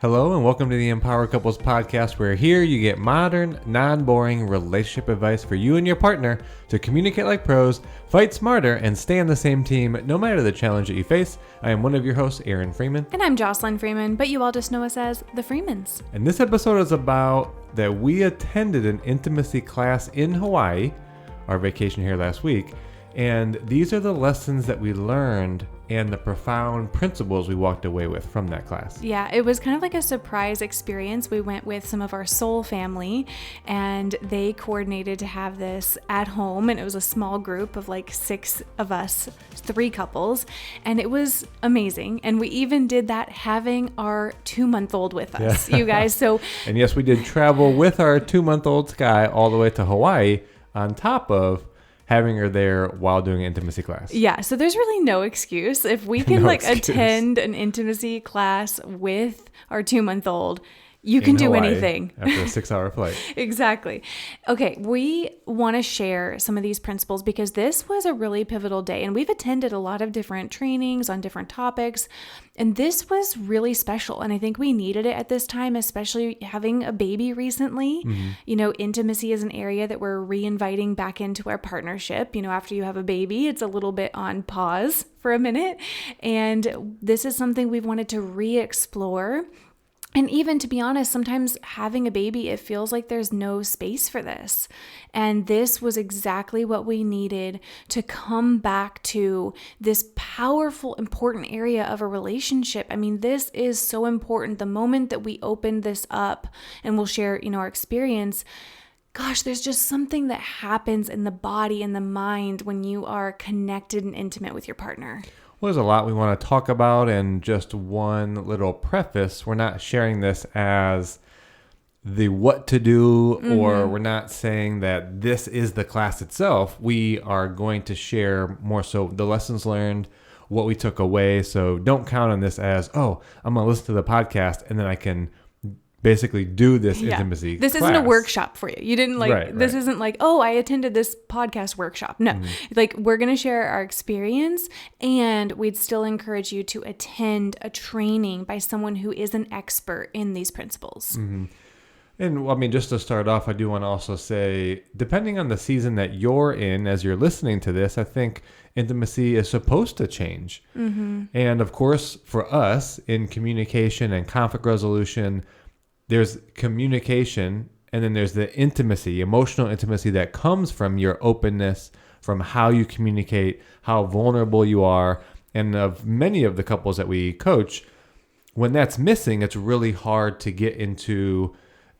Hello and welcome to the Empower Couples podcast, where here you get modern, non-boring relationship advice for you and your partner to communicate like pros, fight smarter, and stay on the same team no matter the challenge that you face. I am one of your hosts, Aaron Freeman. And I'm Jocelyn Freeman, but you all just know us as the Freemans. And this episode is about that we attended an intimacy class in Hawaii, our vacation here last week, and these are the lessons that we learned and the profound principles we walked away with from that class. Yeah, it was kind of like a surprise experience. We went with some of our soul family, and they coordinated to have this at home, and it was a small group of like 6 of us, 3 couples, and it was amazing. And we even did that having our 2-month-old with us, you guys. So, and yes, we did travel with our 2-month-old Sky all the way to Hawaii on top of having her there while doing an intimacy class. Yeah, so there's really no excuse. If we can attend an intimacy class with our 2-month-old, you can do anything. After a 6-hour flight. Exactly. Okay, we want to share some of these principles because this was a really pivotal day, and we've attended a lot of different trainings on different topics, and this was really special, and I think we needed it at this time, especially having a baby recently. Mm-hmm. You know, intimacy is an area that we're re-inviting back into our partnership. You know, after you have a baby, it's a little bit on pause for a minute, and this is something we've wanted to re-explore. And even, to be honest, sometimes having a baby, it feels like there's no space for this. And this was exactly what we needed to come back to this powerful, important area of a relationship. I mean, this is so important. The moment that we opened this up and we'll share, our experience, gosh, there's just something that happens in the body and the mind when you are connected and intimate with your partner. Well, there's a lot we want to talk about, and just one little preface. We're not sharing this as the what to do, or we're not saying that this is the class itself. We are going to share more so the lessons learned, what we took away. So don't count on this as, I'm going to listen to the podcast and then I can basically do this intimacy This class. Isn't a workshop for you. You didn't this isn't like, I attended this podcast workshop. No, we're going to share our experience, and we'd still encourage you to attend a training by someone who is an expert in these principles. Mm-hmm. And just to start off, I do want to also say, depending on the season that you're in as you're listening to this, I think intimacy is supposed to change. Mm-hmm. And of course, for us in communication and conflict resolution, there's communication, and then there's the intimacy, emotional intimacy that comes from your openness, from how you communicate, how vulnerable you are. And of many of the couples that we coach, when that's missing, it's really hard to get into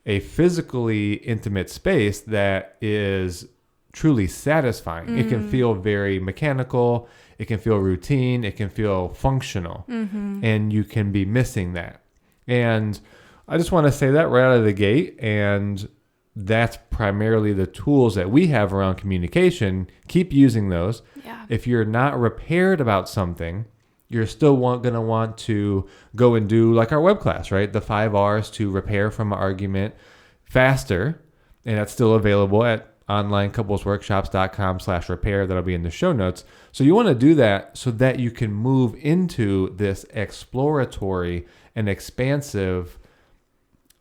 a physically intimate space that is truly satisfying. It can feel very mechanical. It can feel routine. It can feel functional. Mm-hmm. And you can be missing that. And I just want to say that right out of the gate, and that's primarily the tools that we have around communication. Keep using those. Yeah. If you're not repaired about something, you're still going to want to go and do like our web class, right? The 5 R's to repair from an argument faster, and that's still available at onlinecouplesworkshops.com/repair. That'll be in the show notes. So you want to do that so that you can move into this exploratory and expansive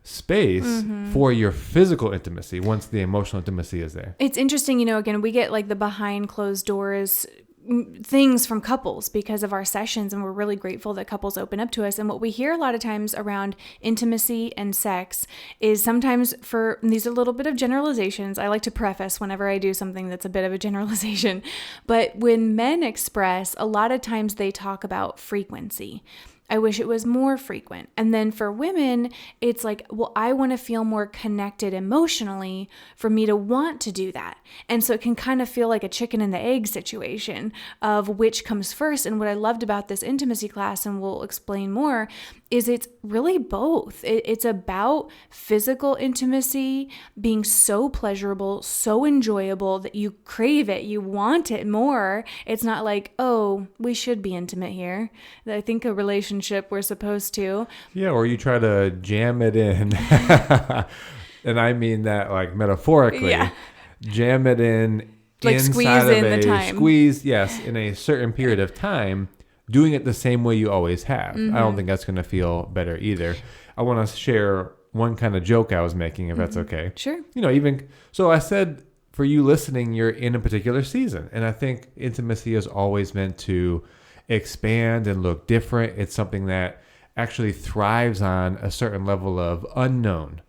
space for your physical intimacy once the emotional intimacy is there. It's interesting, again, we get like the behind closed doors things from couples because of our sessions, and we're really grateful that couples open up to us. And what we hear a lot of times around intimacy and sex is sometimes these are a little bit of generalizations. I like to preface whenever I do something that's a bit of a generalization, but when men express, a lot of times they talk about frequency. I wish it was more frequent. And then for women, it's like, well, I want to feel more connected emotionally for me to want to do that. And so it can kind of feel like a chicken and the egg situation of which comes first. And what I loved about this intimacy class, and we'll explain more, is it's really both. It's about physical intimacy being so pleasurable, so enjoyable that you crave it, you want it more. It's not like, we should be intimate here. I think a relationship we're supposed to. Yeah, or you try to jam it in. And I mean that like metaphorically. Yeah. Jam it in. Like squeeze in the time. Squeeze, yes, in a certain period of time. doing it the same way you always have. I don't think that's going to feel better either. I want to share one kind of joke I was making, if that's okay. Sure. Even so, I said for you listening, you're in a particular season, and I think intimacy is always meant to expand and look different. It's something that actually thrives on a certain level of unknown,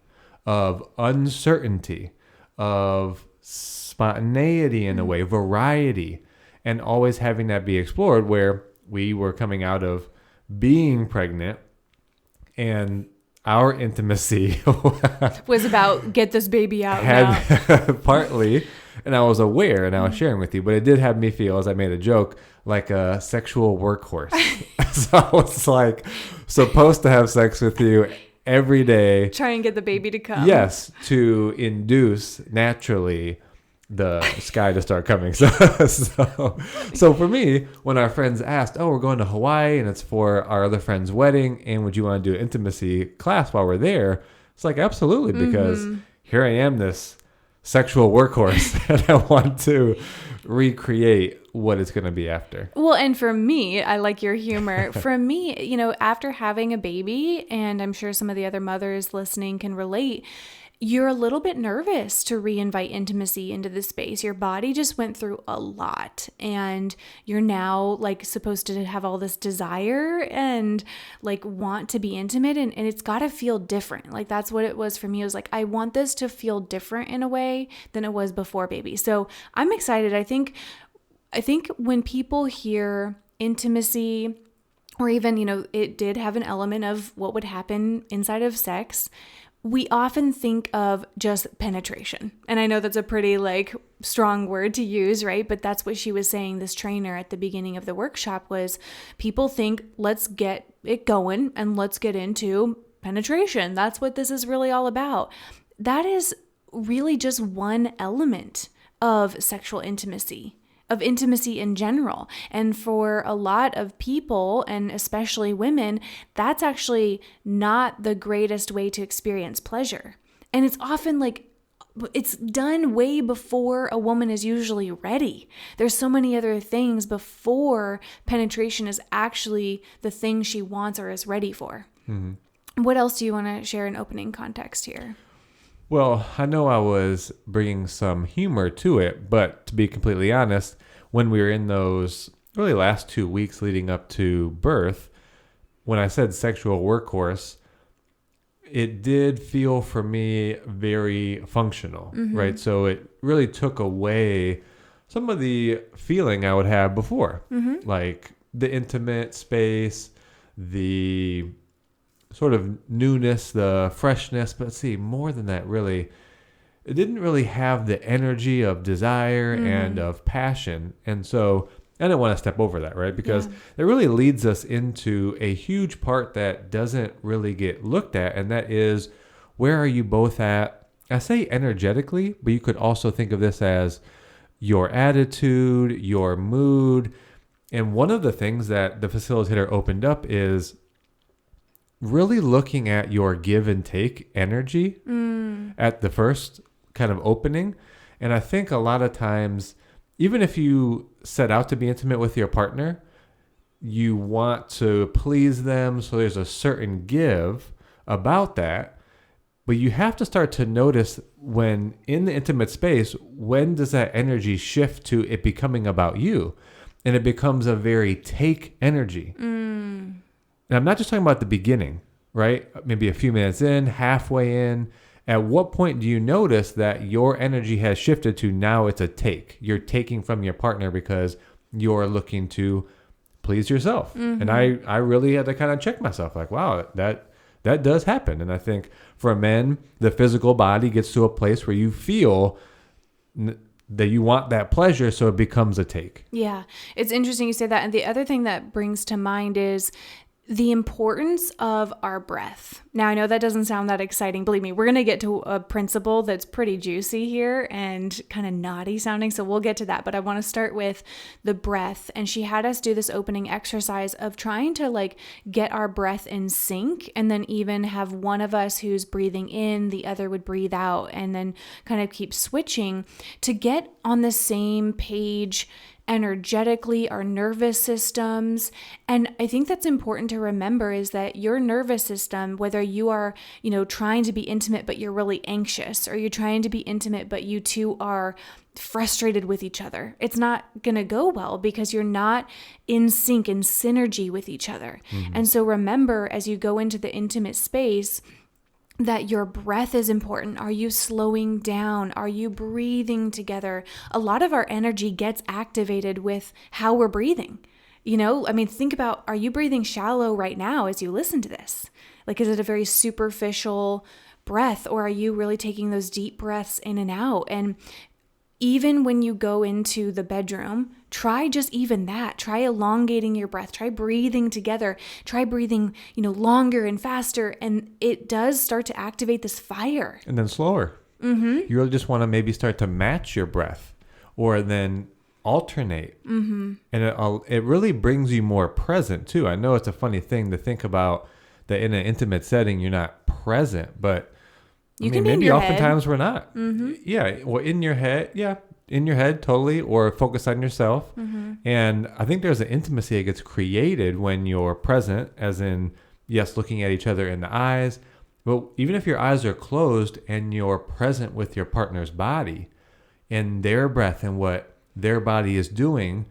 of uncertainty, of spontaneity in a way, variety, and always having that be explored, where we were coming out of being pregnant and our intimacy was about get this baby out now. Partly, and I was aware and I was sharing with you, but it did have me feel, as I made a joke, like a sexual workhorse. So I was like supposed to have sex with you every day. Try and get the baby to come. Yes, to induce naturally the sky to start coming. So for me, when our friends asked, we're going to Hawaii and it's for our other friend's wedding, and would you want to do an intimacy class while we're there? It's like, absolutely, because here I am, this sexual workhorse, and I want to recreate what it's going to be after. Well, and for me, I like your humor. For me, after having a baby, and I'm sure some of the other mothers listening can relate, you're a little bit nervous to reinvite intimacy into the space. Your body just went through a lot, and you're now supposed to have all this desire and want to be intimate, and it's got to feel different. That's what it was for me. It was I want this to feel different in a way than it was before baby. So I'm excited. I think when people hear intimacy, or even, it did have an element of what would happen inside of sex, we often think of just penetration. And I know that's a pretty strong word to use, right? But that's what she was saying, this trainer at the beginning of the workshop, was people think, let's get it going and let's get into penetration. That's what this is really all about. That is really just one element of sexual intimacy, of intimacy in general. And for a lot of people, and especially women, that's actually not the greatest way to experience pleasure. And it's often it's done way before a woman is usually ready. There's so many other things before penetration is actually the thing she wants or is ready for. Mm-hmm. What else do you want to share in opening context here? Well, I know I was bringing some humor to it, but to be completely honest, when we were in those really last 2 weeks leading up to birth, when I said sexual workhorse, it did feel for me very functional, right? So it really took away some of the feeling I would have before, like the intimate space, the sort of newness, the freshness, but see, more than that, really, it didn't really have the energy of desire and of passion. And so I didn't want to step over that, right? Because it really leads us into a huge part that doesn't really get looked at, and that is, where are you both at? I say energetically, but you could also think of this as your attitude, your mood. And one of the things that the facilitator opened up is really looking at your give and take energy at the first kind of opening. And I think a lot of times, even if you set out to be intimate with your partner, you want to please them. So there's a certain give about that. But you have to start to notice when in the intimate space, when does that energy shift to it becoming about you? And it becomes a very take energy. And I'm not just talking about the beginning, right? Maybe a few minutes in, halfway in. At what point do you notice that your energy has shifted to now it's a take? You're taking from your partner because you're looking to please yourself. And I really had to kind of check myself, wow, that does happen. And I think for men, the physical body gets to a place where you feel that you want that pleasure, so it becomes a take. Yeah, it's interesting you say that. And the other thing that brings to mind is the importance of our breath. Now, I know that doesn't sound that exciting. Believe me, we're going to get to a principle that's pretty juicy here and kind of naughty sounding, so we'll get to that. But I want to start with the breath. And she had us do this opening exercise of trying to get our breath in sync, and then even have one of us who's breathing in, the other would breathe out, and then kind of keep switching to get on the same page energetically, our nervous systems. And I think that's important to remember is that your nervous system, whether you are, trying to be intimate, but you're really anxious, or you're trying to be intimate, but you two are frustrated with each other, it's not going to go well because you're not in sync and synergy with each other. And so remember, as you go into the intimate space, that your breath is important. Are you slowing down? Are you breathing together? A lot of our energy gets activated with how we're breathing. Think about, are you breathing shallow right now as you listen to this? Like, is it a very superficial breath, or are you really taking those deep breaths in and out? And even when you go into the bedroom, try just even that. Try elongating your breath. Try breathing together. Try breathing, longer and faster. And it does start to activate this fire. And then slower. You really just want to maybe start to match your breath, or then alternate. And it really brings you more present too. I know it's a funny thing to think about that in an intimate setting, you're not present, but you can be maybe in your oftentimes head. We're not. Yeah. Well, in your head. Yeah. In your head, totally. Or focus on yourself. And I think there's an intimacy that gets created when you're present, as in, yes, looking at each other in the eyes. But even if your eyes are closed and you're present with your partner's body and their breath and what their body is doing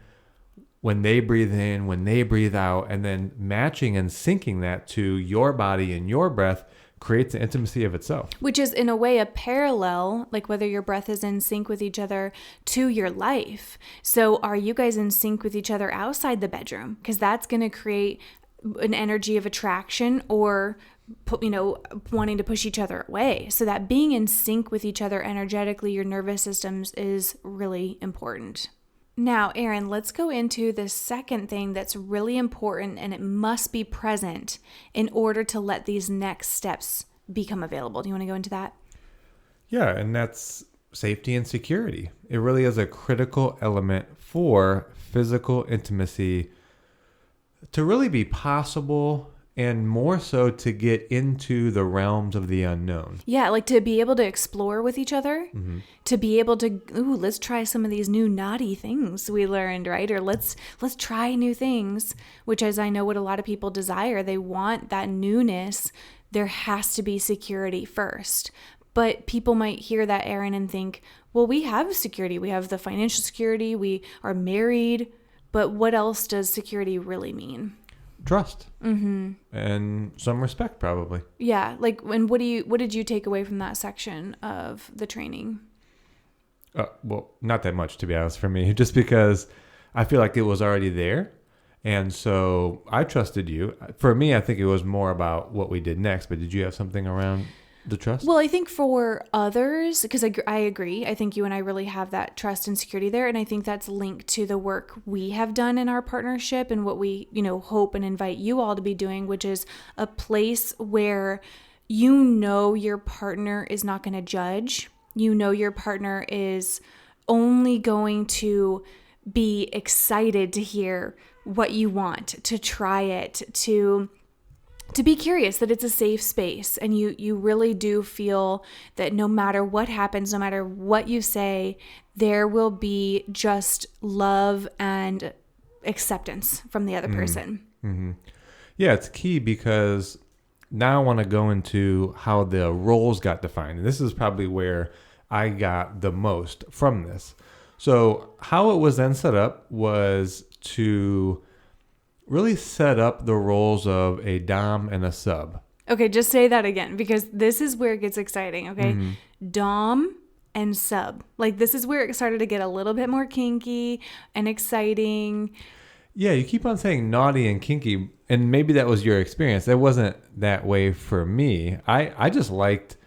when they breathe in, when they breathe out, and then matching and syncing that to your body and your breath, creates an intimacy of itself. Which is in a way a parallel, like whether your breath is in sync with each other, to your life. So are you guys in sync with each other outside the bedroom? Because that's going to create an energy of attraction, or wanting to push each other away. So that being in sync with each other energetically, your nervous systems, is really important. Now, Erin, let's go into the second thing that's really important, and it must be present in order to let these next steps become available. Do you want to go into that? Yeah, and that's safety and security. It really is a critical element for physical intimacy to really be possible, and more so to get into the realms of the unknown. Yeah, like to be able to explore with each other, to be able to, let's try some of these new naughty things we learned, right? Or let's try new things, which, as I know what a lot of people desire, they want that newness. There has to be security first. But people might hear that, Erin, and think, well, we have security. We have the financial security. We are married. But what else does security really mean? Trust. And some respect, probably. Yeah. Like, and what did you take away from that section of the training? Well, not that much, to be honest, for me, just because I feel like it was already there. And so I trusted you. For me, I think it was more about what we did next. But did you have something around the trust? Well, I think for others, because I agree. I think you and I really have that trust and security there. And I think that's linked to the work we have done in our partnership and what we, hope and invite you all to be doing, which is a place where your partner is not going to judge. Your partner is only going to be excited to hear what you want, to try it, to be curious, that it's a safe space. And you really do feel that no matter what happens, no matter what you say, there will be just love and acceptance from the other person. Yeah, it's key, because now I want to go into how the roles got defined. And this is probably where I got the most from this. So how it was then set up was to really set up the roles of a dom and a sub. Okay, just say that again, because this is where it gets exciting, okay? Dom and sub. Like, this is where it started to get a little bit more kinky and exciting. Yeah, you keep on saying naughty and kinky, and maybe that was your experience. That wasn't that way for me. I just liked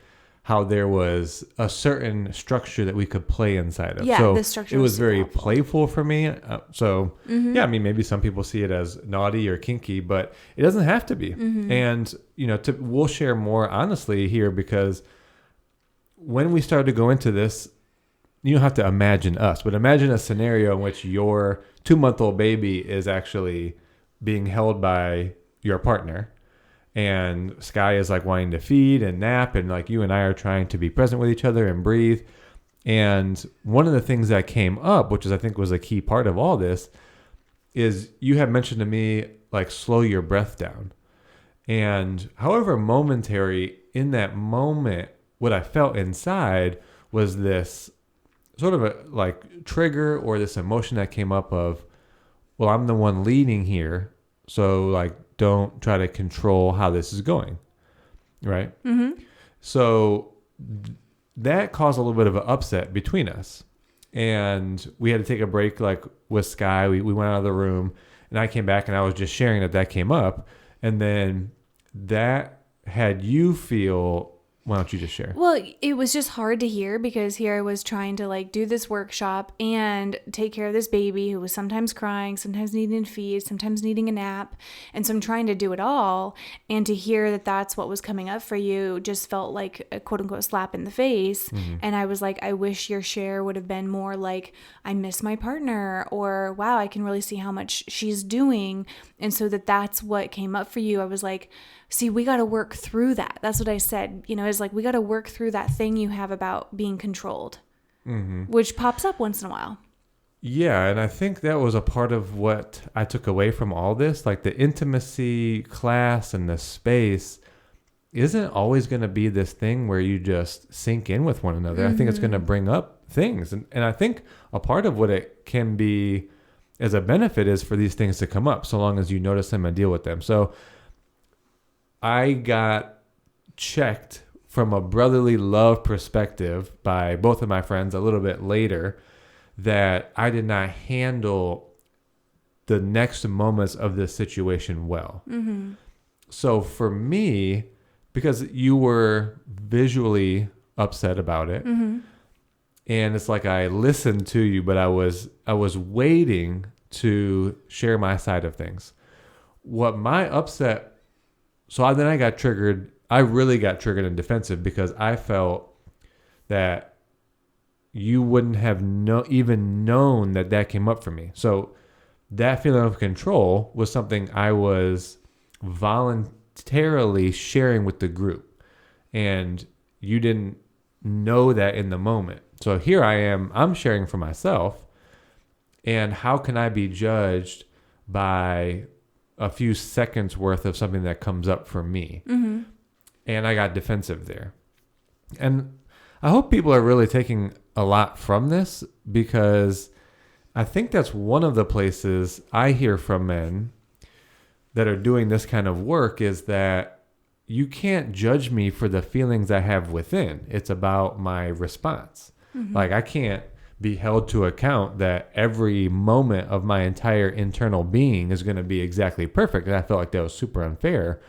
how there was a certain structure that we could play inside of. Yeah, so the structure it was very helpful. playful for me. Yeah, I mean, maybe some people see it as naughty or kinky, but it doesn't have to be. And, we'll share more honestly here, because when we started to go into this, you don't have to imagine us, but imagine a scenario in which your 2-month-old baby is actually being held by your partner. And Sky is like wanting to feed and nap, and like you and I are trying to be present with each other and breathe. And one of the things that came up, which is I think was a key part of all this, is you had mentioned to me, like, slow your breath down. And however momentary in that moment, what I felt inside was this sort of a like trigger or this emotion that came up of, well, I'm the one leading here. So like, don't try to control how this is going. Right. Mm-hmm. So that caused a little bit of an upset between us. And we had to take a break, like with Sky. We went out of the room and I came back and I was just sharing that came up. And then that had you feel, why don't you just share? Well, it was just hard to hear because here I was trying to like do this workshop and take care of this baby who was sometimes crying, sometimes needing to feed, sometimes needing a nap. And so I'm trying to do it all. And to hear that that's what was coming up for you just felt like a quote unquote slap in the face. Mm-hmm. And I was like, I wish your share would have been more like, I miss my partner, or wow, I can really see how much she's doing. And so that's what came up for you. I was like, see, we got to work through that. That's what I said, is like, we got to work through that thing you have about being controlled, mm-hmm. which pops up once in a while. Yeah. And I think that was a part of what I took away from all this. Like the intimacy class and the space isn't always going to be this thing where you just sink in with one another. Mm-hmm. I think it's going to bring up things. And I think a part of what it can be as a benefit is for these things to come up so long as you notice them and deal with them. So I got checked from a brotherly love perspective by both of my friends a little bit later that I did not handle the next moments of this situation well. Mm-hmm. So for me, because you were visually upset about it, mm-hmm. and it's like I listened to you, but I was waiting to share my side of things. What my upset... So then I got triggered. I really got triggered and defensive because I felt that you wouldn't have even known that came up for me. So that feeling of control was something I was voluntarily sharing with the group. And you didn't know that in the moment. So here I am, I'm sharing for myself. And how can I be judged by a few seconds worth of something that comes up for me? Mm-hmm. And I got defensive there. And I hope people are really taking a lot from this, because I think that's one of the places I hear from men that are doing this kind of work is that you can't judge me for the feelings I have within. It's about my response. Mm-hmm. Like I can't be held to account that every moment of my entire internal being is going to be exactly perfect. And I felt like that was super unfair.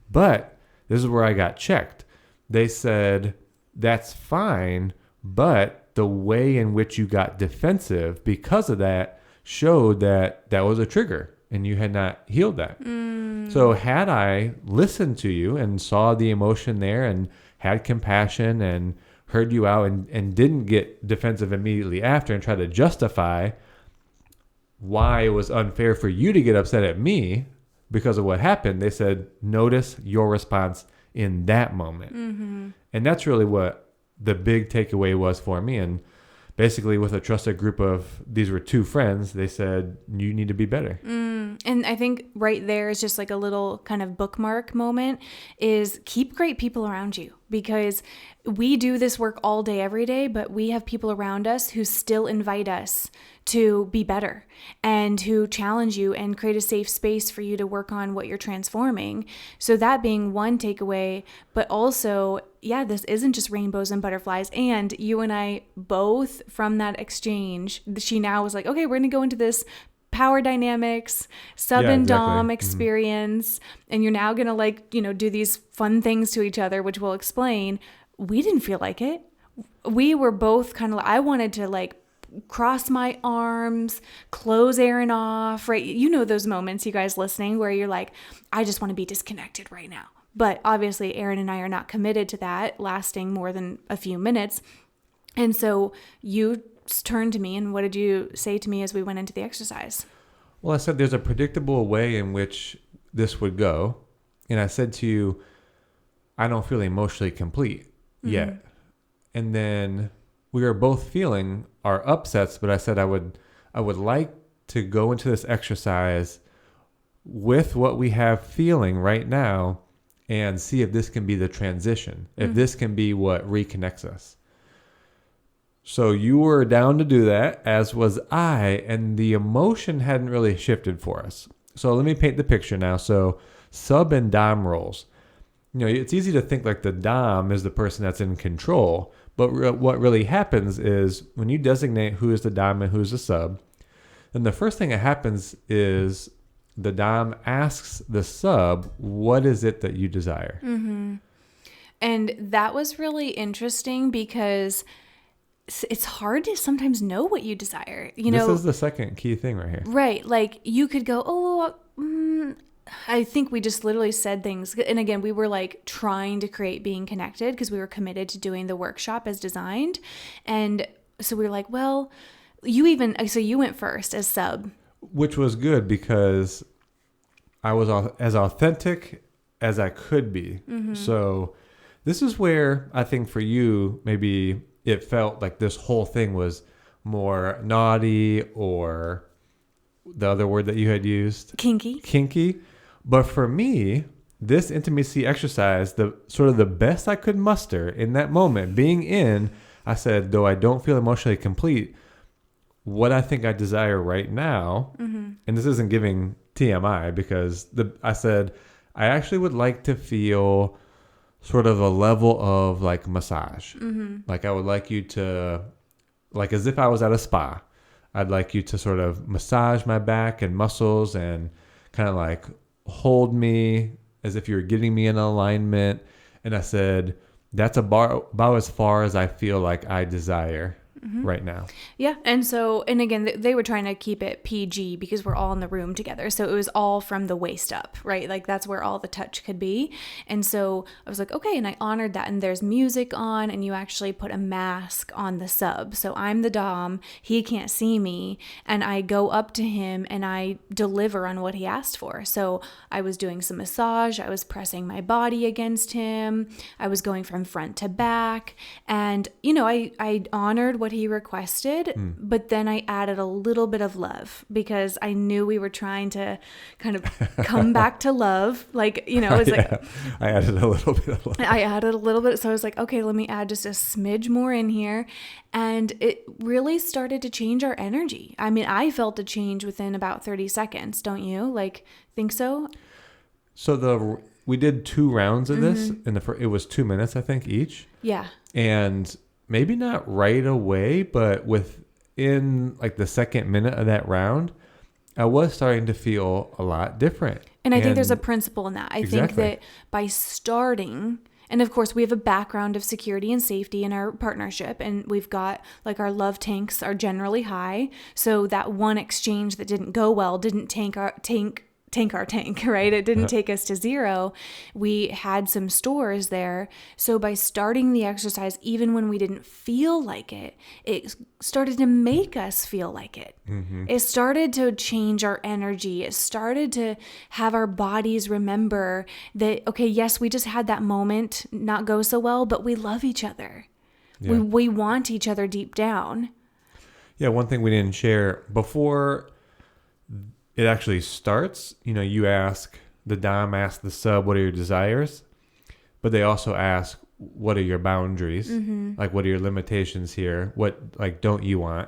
But this is where I got checked. They said, that's fine, but the way in which you got defensive because of that showed that that was a trigger and you had not healed that. Mm. So had I listened to you and saw the emotion there and had compassion and heard you out and didn't get defensive immediately after and try to justify why it was unfair for you to get upset at me because of what happened, they said, notice your response in that moment. Mm-hmm. And that's really what the big takeaway was for me. And basically with a trusted group of, these were two friends, they said, you need to be better. And I think right there is just like a little kind of bookmark moment is keep great people around you, because we do this work all day, every day, but we have people around us who still invite us to be better and who challenge you and create a safe space for you to work on what you're transforming. So that being one takeaway, but also, yeah, this isn't just rainbows and butterflies. And you and I both from that exchange, she now was like, okay, we're going to go into this power dynamics, sub and dom experience. Mm-hmm. And you're now going to do these fun things to each other, which we'll explain. We didn't feel like it. We were both kind of, I wanted to cross my arms, close Aaron off, right? You know those moments, you guys listening, where you're like, I just want to be disconnected right now. But obviously Aaron and I are not committed to that lasting more than a few minutes. And so you turned to me, and what did you say to me as we went into the exercise? Well, I said there's a predictable way in which this would go. And I said to you, I don't feel emotionally complete yet. And then we were both feeling our upsets, but I said I would like to go into this exercise with what we have feeling right now and see if this can be the transition, if this can be what reconnects us. So you were down to do that, as was I, and the emotion hadn't really shifted for us. So let me paint the picture now. So sub and dom roles. It's easy to think like the dom is the person that's in control, but what really happens is when you designate who is the dom and who's the sub, then the first thing that happens is the dom asks the sub, what is it that you desire? Mm-hmm. And that was really interesting because it's hard to sometimes know what you desire. This is the second key thing right here. Right. Like you could go, I think we just literally said things. And again, we were like trying to create being connected because we were committed to doing the workshop as designed. And so we were like, well, so you went first as sub. Which was good because I was as authentic as I could be. Mm-hmm. So this is where I think for you, maybe it felt like this whole thing was more naughty, or the other word that you had used. Kinky. But for me, this intimacy exercise, the sort of the best I could muster in that moment, being in, I said, though I don't feel emotionally complete, what I think I desire right now, and this isn't giving TMI because I said, I actually would like to feel sort of a level of like massage. Like I would like you to, like as if I was at a spa, I'd like you to sort of massage my back and muscles and kind of like hold me as if you were getting me in alignment. And I said, that's about as far as I feel like I desire right now. Yeah. And again, they were trying to keep it PG because we're all in the room together. So it was all from the waist up, right? Like that's where all the touch could be. And so I was like, okay. And I honored that. And there's music on, and you actually put a mask on the sub. So I'm the dom, he can't see me. And I go up to him and I deliver on what he asked for. So I was doing some massage. I was pressing my body against him. I was going from front to back. And, I honored what he requested, but then I added a little bit of love because I knew we were trying to kind of come back to love. Like, it was like, I added a little bit of love. I added a little bit. So I was like, okay, let me add just a smidge more in here. And it really started to change our energy. I mean, I felt a change within about 30 seconds. Don't you? Like, think so? So we did 2 rounds of this, and it was 2 minutes, I think, each. Yeah. And maybe not right away, but within like the second minute of that round, I was starting to feel a lot different. And I think there's a principle in that. I think that by starting, and of course we have a background of security and safety in our partnership, and we've got like our love tanks are generally high. So that one exchange that didn't go well didn't tank our tank, right? It didn't take us to 0. We had some stores there. So by starting the exercise, even when we didn't feel like it, it started to make us feel like it. It started to change our energy. It started to have our bodies remember that, okay, yes, we just had that moment not go so well, but we love each other. Yeah. We want each other deep down. Yeah, one thing we didn't share before it actually starts, the dom asks the sub, what are your desires? But they also ask, what are your boundaries? Like, what are your limitations here? What, like, don't you want?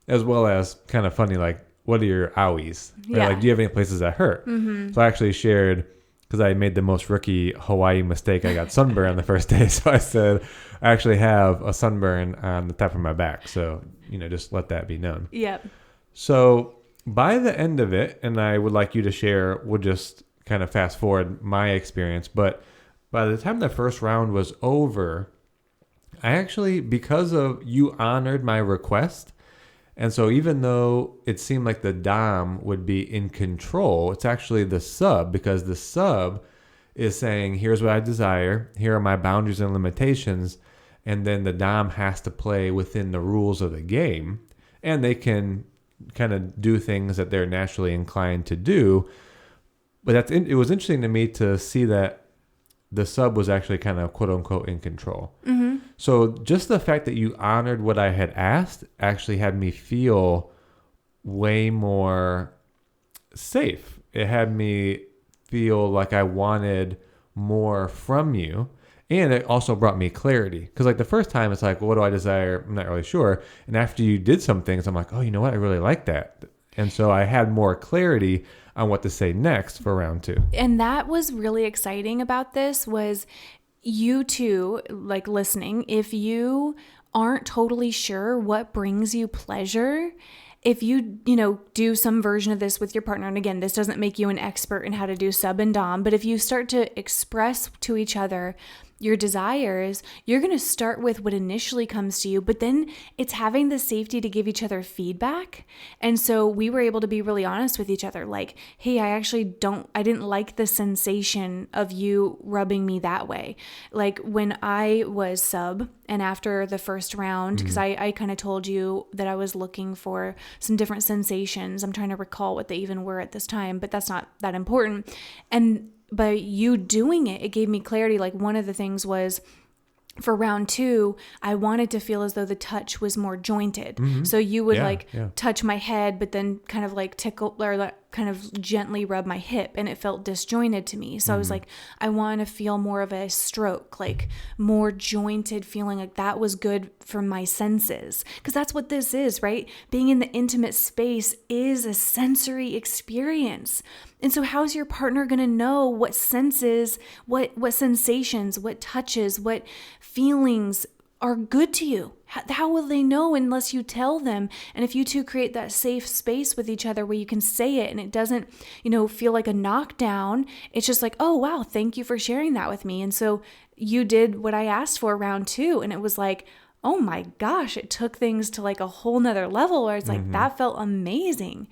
As well as kind of funny, like, what are your owies? Yeah. Like, do you have any places that hurt? So I actually shared, because I made the most rookie Hawaii mistake. I got sunburn the first day. So I said, I actually have a sunburn on the top of my back. So, just let that be known. Yep. So by the end of it, and I would like you to share, we'll just kind of fast forward my experience, but by the time the first round was over, I actually, because of you honored my request, and so even though it seemed like the dom would be in control, it's actually the sub, because the sub is saying, here's what I desire, here are my boundaries and limitations, and then the dom has to play within the rules of the game, and they can kind of do things that they're naturally inclined to do. But it was interesting to me to see that the sub was actually kind of quote unquote in control. So just the fact that you honored what I had asked actually had me feel way more safe. It had me feel like I wanted more from you. And it also brought me clarity. Because like the first time it's like, well, what do I desire? I'm not really sure. And after you did some things, I'm like, oh, you know what? I really like that. And so I had more clarity on what to say next for round 2. And that was really exciting about this was you two, like listening, if you aren't totally sure what brings you pleasure, if you do some version of this with your partner, and again, this doesn't make you an expert in how to do sub and dom, but if you start to express to each other your desires, you're going to start with what initially comes to you, but then it's having the safety to give each other feedback. And so we were able to be really honest with each other, like, hey, I didn't like the sensation of you rubbing me that way. Like when I was sub and after the first round, because I kind of told you that I was looking for some different sensations. I'm trying to recall what they even were at this time, but that's not that important. And by you doing it, it gave me clarity. Like one of the things was for round 2, I wanted to feel as though the touch was more jointed. Mm-hmm. So you would touch my head, but then kind of like tickle or like kind of gently rub my hip, and it felt disjointed to me. So I was like, I want to feel more of a stroke, like more jointed feeling, like that was good for my senses. Because that's what this is, right? Being in the intimate space is a sensory experience. And so how's your partner going to know what senses, what sensations, what touches, what feelings are good to you? How will they know unless you tell them? And if you two create that safe space with each other where you can say it and it doesn't, feel like a knockdown, it's just like, oh, wow, thank you for sharing that with me. And so you did what I asked for round 2. And it was like, oh my gosh, it took things to like a whole nother level where it's like, that felt amazing.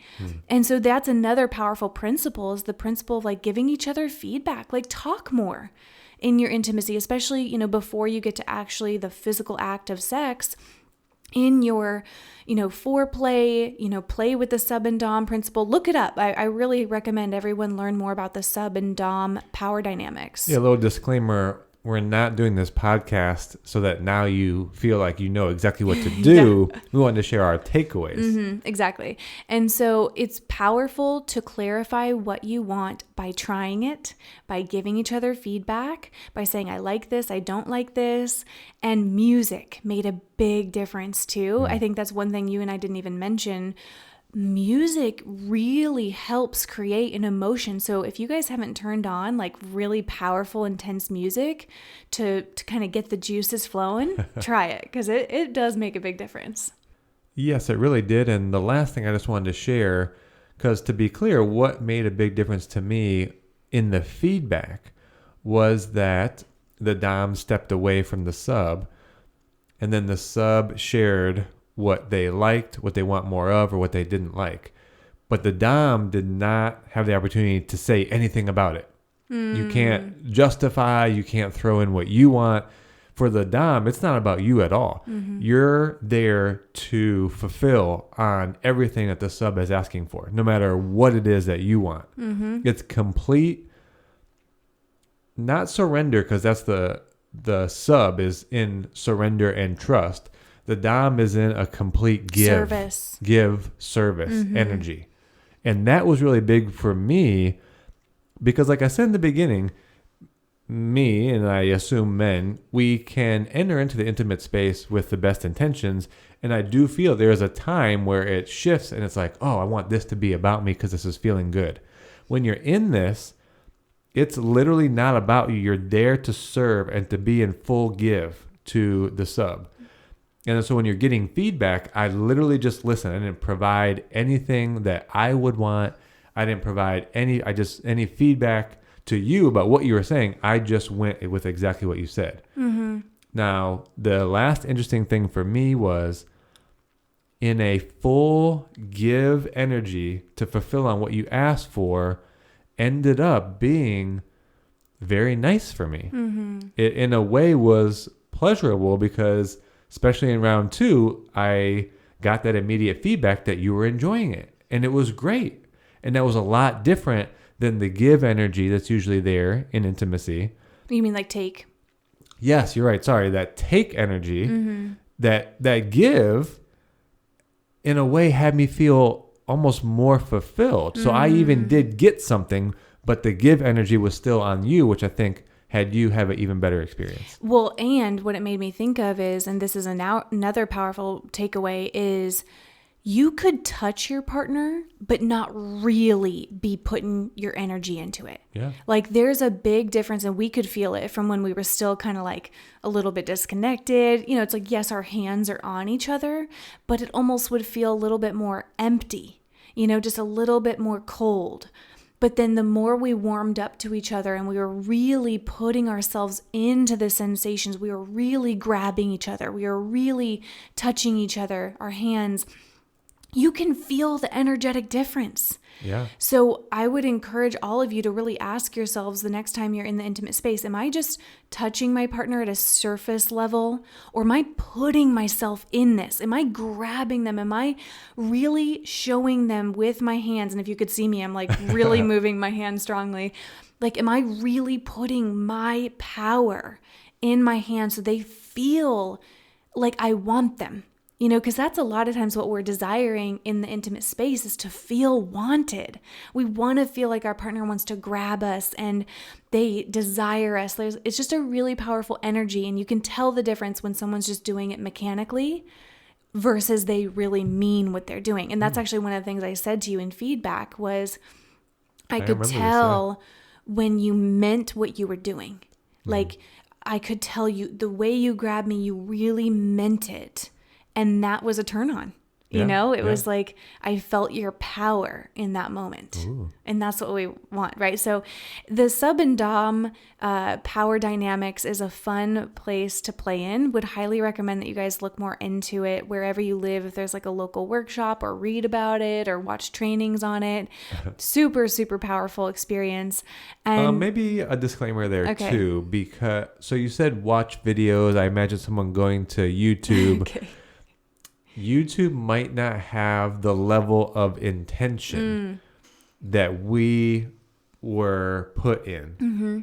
And so that's another powerful principle, is the principle of like giving each other feedback, like talk more in your intimacy, especially, before you get to actually the physical act of sex. In your, foreplay, play with the sub and dom principle. Look it up. I really recommend everyone learn more about the sub and dom power dynamics. Yeah, a little disclaimer. We're not doing this podcast so that now you feel like you know exactly what to do. Yeah. We wanted to share our takeaways. Exactly. And so it's powerful to clarify what you want by trying it, by giving each other feedback, by saying, I like this, I don't like this. And music made a big difference too. I think that's one thing you and I didn't even mention. Music really helps create an emotion. So if you guys haven't turned on like really powerful, intense music to kind of get the juices flowing, try it, because it does make a big difference. Yes, it really did. And the last thing I just wanted to share, because to be clear, what made a big difference to me in the feedback was that the dom stepped away from the sub, and then the sub shared what they liked, what they want more of, or what they didn't like. But the dom did not have the opportunity to say anything about it. You can't justify, you can't throw in what you want. For the dom, it's not about you at all. You're there to fulfill on everything that the sub is asking for, no matter what it is that you want. It's complete, not surrender, because that's the sub is in surrender and trust. The dom is in a complete service energy. And that was really big for me because, like I said in the beginning, me, and I assume men, we can enter into the intimate space with the best intentions. And I do feel there is a time where it shifts and it's like, oh, I want this to be about me because this is feeling good. When you're in this, it's literally not about you. You're there to serve and to be in full give to the sub. And so when you're getting feedback, I literally just listen. I didn't provide anything that I would want. I didn't provide any feedback to you about what you were saying. I just went with exactly what you said. Now, the last interesting thing for me was in a full give energy to fulfill on what you asked for ended up being very nice for me. It, in a way, was pleasurable because especially in round 2, I got that immediate feedback that you were enjoying it. And it was great. And that was a lot different than the give energy that's usually there in intimacy. You mean like take? Yes, you're right. Sorry, that take energy, that give, in a way, had me feel almost more fulfilled. So I even did get something, but the give energy was still on you, which I think had you have an even better experience. Well, and what it made me think of is, and this is another powerful takeaway, is you could touch your partner, but not really be putting your energy into it. Yeah. Like there's a big difference, and we could feel it from when we were still kind of like a little bit disconnected. You know, it's like, yes, our hands are on each other, but it almost would feel a little bit more empty, you know, just a little bit more cold. But then the more we warmed up to each other and we were really putting ourselves into the sensations, we were really grabbing each other, we were really touching each other, our hands, you can feel the energetic difference. Yeah. So I would encourage all of you to really ask yourselves the next time you're in the intimate space, am I just touching my partner at a surface level, or am I putting myself in this? Am I grabbing them? Am I really showing them with my hands? And if you could see me, I'm like really moving my hands strongly. Like, am I really putting my power in my hands so they feel like I want them? You know, because that's a lot of times what we're desiring in the intimate space is to feel wanted. We want to feel like our partner wants to grab us and they desire us. It's just a really powerful energy, and you can tell the difference when someone's just doing it mechanically versus they really mean what they're doing. And that's actually one of the things I said to you in feedback was I could tell when you meant what you were doing. Like I could tell you the way you grabbed me, you really meant it. And that was a turn on, you know, it was like, I felt your power in that moment. Ooh. And that's what we want, right? So the sub and dom power dynamics is a fun place to play in. Would highly recommend that you guys look more into it wherever you live. If there's like a local workshop, or read about it or watch trainings on it, super, super powerful experience. And maybe a disclaimer there too, because so you said watch videos. I imagine someone going to YouTube. Okay. YouTube might not have the level of intention that we were put in. Mm-hmm.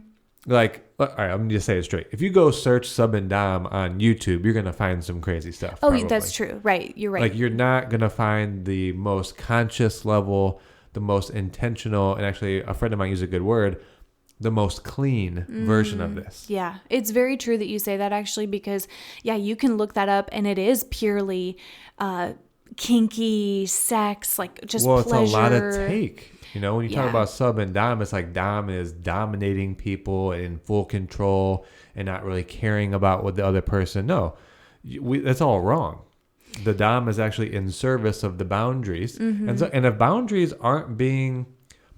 Like, all right, I'm going to just say it straight. If you go search sub and dom on YouTube, you're going to find some crazy stuff. Oh, probably. That's true. Right. You're right. Like, you're not going to find the most conscious level, the most intentional, and actually a friend of mine used a good word, the most clean version of this. Yeah, it's very true that you say that, actually, because you can look that up and it is purely kinky sex, like just pleasure. Well, it's a lot of take. You know, when you talk about sub and dom, it's like dom is dominating people and in full control and not really caring about what the other person. No, that's all wrong. The dom is actually in service of the boundaries. And if boundaries aren't being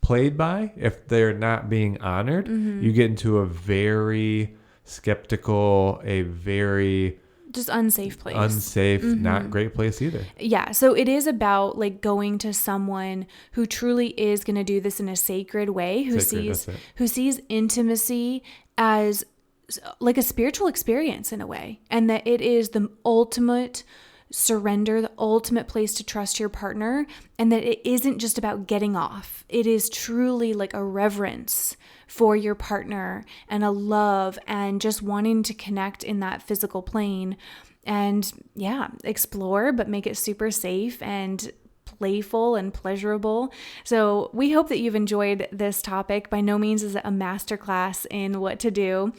played by, if they're not being honored, you get into a very skeptical, a very just unsafe place. Not great place either. Yeah. So it is about like going to someone who truly is going to do this in a sacred way, who sees intimacy as like a spiritual experience in a way, and that it is the ultimate surrender, the ultimate place to trust your partner, and that it isn't just about getting off. It is truly like a reverence for your partner and a love and just wanting to connect in that physical plane and explore, but make it super safe and playful and pleasurable. So we hope that you've enjoyed this topic. By no means is it a masterclass in what to do,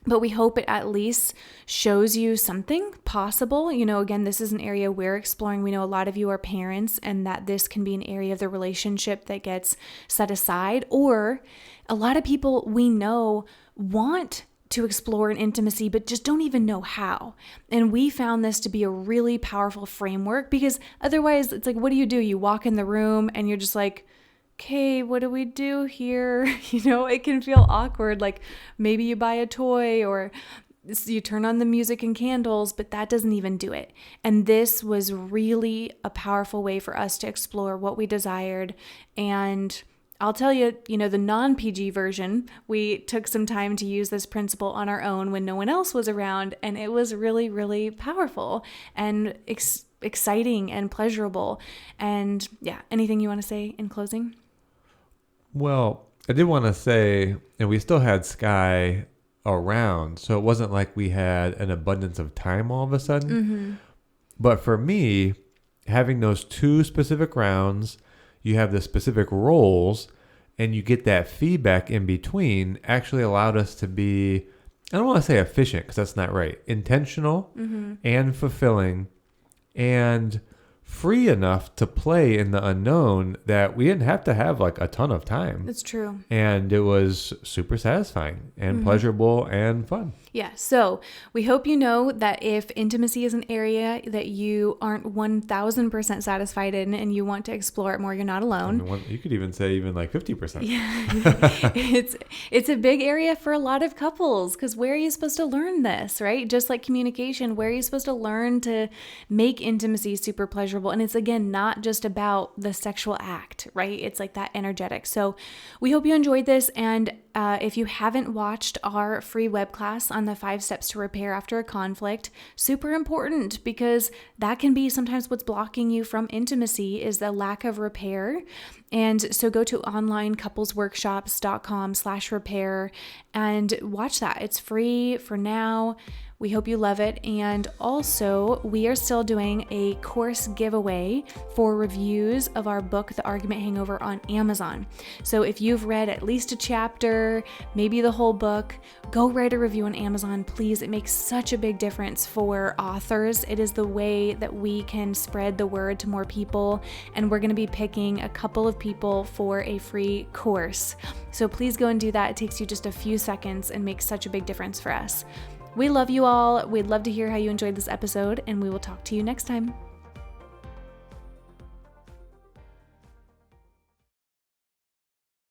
but we hope it at least shows you something possible. You know, again, this is an area we're exploring. We know a lot of you are parents, and that this can be an area of the relationship that gets set aside. Or a lot of people we know want to explore an intimacy, but just don't even know how. And we found this to be a really powerful framework, because otherwise it's like, what do? You walk in the room and you're just like, okay, what do we do here? You know, it can feel awkward. Like maybe you buy a toy or you turn on the music and candles, but that doesn't even do it. And this was really a powerful way for us to explore what we desired. And I'll tell you, you know, the non-PG version, we took some time to use this principle on our own when no one else was around. And it was really, really powerful and exciting and pleasurable. And anything you want to say in closing? Well, I did want to say, and we still had Sky around. So it wasn't like we had an abundance of time all of a sudden. But for me, having those 2 specific rounds, you have the specific roles, and you get that feedback in between, actually allowed us to be, I don't want to say efficient because that's not right, intentional and fulfilling and free enough to play in the unknown that we didn't have to have like a ton of time. That's true. And it was super satisfying and pleasurable and fun. Yeah. So we hope you know that if intimacy is an area that you aren't 1000% satisfied in and you want to explore it more, you're not alone. I mean, you could even say even like 50%. Yeah. It's a big area for a lot of couples, because where are you supposed to learn this, right? Just like communication, where are you supposed to learn to make intimacy super pleasurable? And it's, again, not just about the sexual act, right? It's like that energetic. So we hope you enjoyed this. And if you haven't watched our free web class on the 5 steps to repair after a conflict, super important, because that can be sometimes what's blocking you from intimacy is the lack of repair. And so go to onlinecouplesworkshops.com/repair and watch that. It's free for now. We hope you love it. And also, we are still doing a course giveaway for reviews of our book, The Argument Hangover, on Amazon. So if you've read at least a chapter, maybe the whole book, go write a review on Amazon, please. It makes such a big difference for authors. It is the way that we can spread the word to more people. And we're going to be picking a couple of people for a free course. So please go and do that. It takes you just a few seconds and makes such a big difference for us. We love you all. We'd love to hear how you enjoyed this episode, and we will talk to you next time.